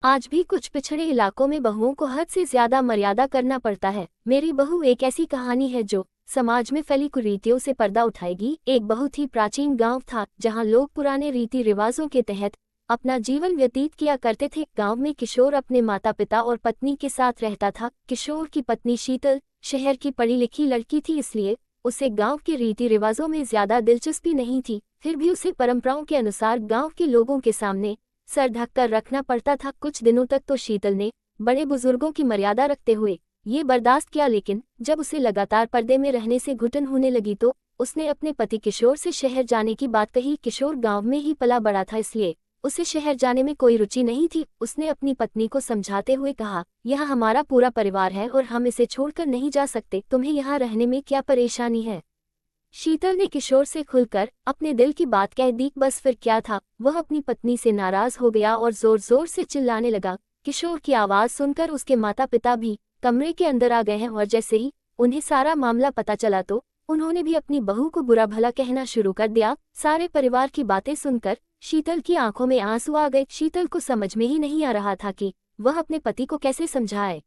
आज भी कुछ पिछड़े इलाकों में बहुओं को हद से ज्यादा मर्यादा करना पड़ता है। मेरी बहू एक ऐसी कहानी है जो समाज में फैली कुरीतियों से पर्दा उठाएगी। एक बहुत ही प्राचीन गांव था जहां लोग पुराने रीति रिवाजों के तहत अपना जीवन व्यतीत किया करते थे। गांव में किशोर अपने माता पिता और पत्नी के साथ रहता था। किशोर की पत्नी शीतल शहर की पढ़ी लिखी लड़की थी, इसलिए उसे गांव के रीति रिवाजों में ज्यादा दिलचस्पी नहीं थी। फिर भी उसे परंपराओं के अनुसार गांव के लोगों के सामने सर ढककर रखना पड़ता था। कुछ दिनों तक तो शीतल ने बड़े बुजुर्गों की मर्यादा रखते हुए ये बर्दाश्त किया, लेकिन जब उसे लगातार पर्दे में रहने से घुटन होने लगी तो उसने अपने पति किशोर से शहर जाने की बात कही। किशोर गांव में ही पला बड़ा था, इसलिए उसे शहर जाने में कोई रुचि नहीं थी। उसने अपनी पत्नी को समझाते हुए कहा, यह हमारा पूरा परिवार है और हम इसे छोड़कर नहीं जा सकते। तुम्हें यहाँ रहने में क्या परेशानी है? शीतल ने किशोर से खुलकर अपने दिल की बात कह दी। बस फिर क्या था, वह अपनी पत्नी से नाराज हो गया और जोर जोर से चिल्लाने लगा। किशोर की आवाज सुनकर उसके माता पिता भी कमरे के अंदर आ गए हैं और जैसे ही उन्हें सारा मामला पता चला तो उन्होंने भी अपनी बहू को बुरा भला कहना शुरू कर दिया। सारे परिवार की बातें सुनकर शीतल की आंखों में आंसू आ गए। शीतल को समझ में ही नहीं आ रहा था कि वह अपने पति को कैसे समझाए।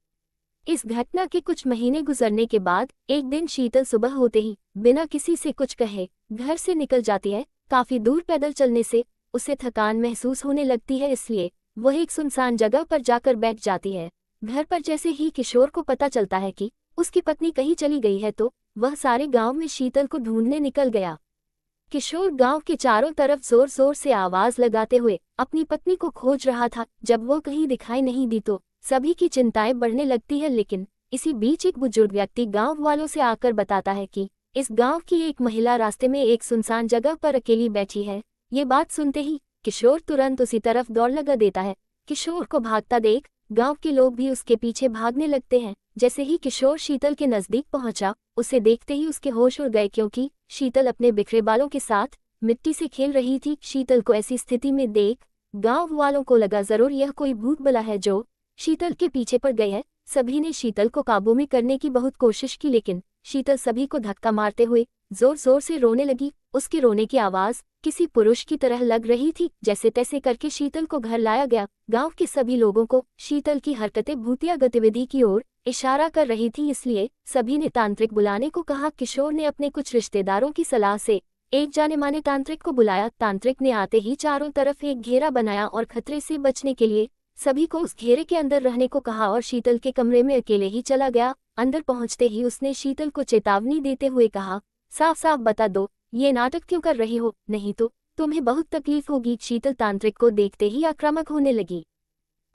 इस घटना के कुछ महीने गुजरने के बाद एक दिन शीतल सुबह होते ही बिना किसी से कुछ कहे घर से निकल जाती है। काफी दूर पैदल चलने से उसे थकान महसूस होने लगती है, इसलिए वह एक सुनसान जगह पर जाकर बैठ जाती है। घर पर जैसे ही किशोर को पता चलता है कि उसकी पत्नी कहीं चली गई है तो वह सारे गांव में शीतल को ढूंढने निकल गया। किशोर गांव के चारों तरफ जोर जोर से आवाज लगाते हुए अपनी पत्नी को खोज रहा था। जब वो कहीं दिखाई नहीं दी तो सभी की चिंताएं बढ़ने लगती है, लेकिन इसी बीच एक बुजुर्ग व्यक्ति गांव वालों से आकर बताता है कि इस गांव की एक महिला रास्ते में एक सुनसान जगह पर अकेली बैठी है। ये बात सुनते ही किशोर तुरंत उसी तरफ दौड़ लगा देता है। किशोर को भागता देख गांव के लोग भी उसके पीछे भागने लगते हैं। जैसे ही किशोर शीतल के नजदीक पहुंचा, उसे देखते ही उसके होश उड़ गए, क्योंकि शीतल अपने बिखरे बालों के साथ मिट्टी से खेल रही थी। शीतल को ऐसी स्थिति में देख गांव वालों को लगा जरूर यह कोई भूत बला है जो शीतल के पीछे पड़ गई है। सभी ने शीतल को काबू में करने की बहुत कोशिश की, लेकिन शीतल सभी को धक्का मारते हुए जोर जोर से रोने लगी। उसके रोने की आवाज किसी पुरुष की तरह लग रही थी। जैसे तैसे करके शीतल को घर लाया गया। गांव के सभी लोगों को शीतल की हरकतें भूतिया गतिविधि की ओर इशारा कर रही थी, इसलिए सभी ने तांत्रिक बुलाने को कहा। किशोर ने अपने कुछ रिश्तेदारों की सलाह से एक जाने माने तांत्रिक को बुलाया। तांत्रिक ने आते ही चारों तरफ एक घेरा बनाया और खतरे से बचने के लिए सभी को उस घेरे के अंदर रहने को कहा और शीतल के कमरे में अकेले ही चला गया। अंदर पहुंचते ही उसने शीतल को चेतावनी देते हुए कहा, साफ साफ बता दो ये नाटक क्यों कर रही हो, नहीं तो तुम्हें बहुत तकलीफ होगी। शीतल तांत्रिक को देखते ही आक्रामक होने लगी।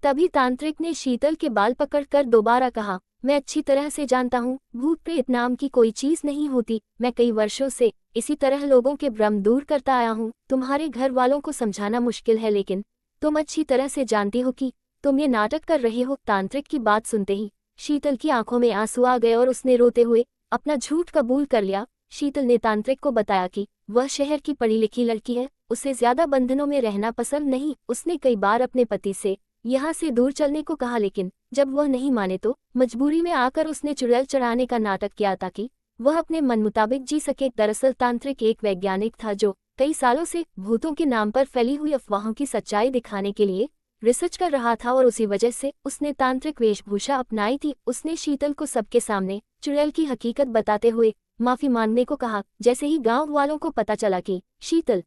तभी तांत्रिक ने शीतल के बाल पकड़कर दोबारा कहा, मैं अच्छी तरह से जानता हूँ भूत प्रेत नाम की कोई चीज नहीं होती। मैं कई वर्षों से इसी तरह लोगों के भ्रम दूर करता आया हूँ। तुम्हारे घर वालों को समझाना मुश्किल है, लेकिन तुम अच्छी तरह से जानती हो कि तुम ये नाटक कर रही हो। तांत्रिक की बात सुनते ही शीतल की आंखों में आंसू आ गए और उसने रोते हुए अपना झूठ कबूल कर लिया। शीतल ने तांत्रिक को बताया कि वह शहर की पढ़ी लिखी लड़की है, उसे ज्यादा बंधनों में रहना पसंद नहीं। उसने कई बार अपने पति से यहाँ से दूर चलने को कहा, लेकिन जब वह नहीं माने तो मजबूरी में आकर उसने चुड़ैल चढ़ाने का नाटक किया ताकि वह अपने मन मुताबिक जी सके। दरअसल तांत्रिक एक वैज्ञानिक था जो कई सालों से भूतों के नाम पर फैली हुई अफवाहों की सच्चाई दिखाने के लिए रिसर्च कर रहा था और उसी वजह से उसने तांत्रिक वेशभूषा अपनाई थी। उसने शीतल को सबके सामने चुड़ैल की हकीकत बताते हुए माफी मांगने को कहा। जैसे ही गांव वालों को पता चला कि शीतल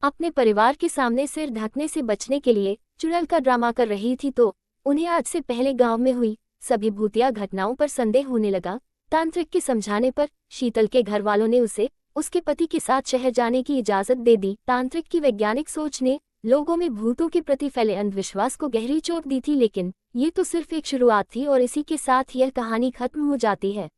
अपने परिवार के सामने सिर ढकने से बचने के लिए चुड़ैल का ड्रामा कर रही थी तो उन्हें आज से पहले गांव में हुई सभी भूतिया घटनाओं पर संदेह होने लगा। तांत्रिक के समझाने पर शीतल के घर वालों ने उसे उसके पति के साथ शहर जाने की इजाजत दे दी। तांत्रिक की वैज्ञानिक सोच ने लोगों में भूतों के प्रति फैले अंधविश्वास को गहरी चोट दी थी, लेकिन ये तो सिर्फ एक शुरुआत थी और इसी के साथ यह कहानी खत्म हो जाती है।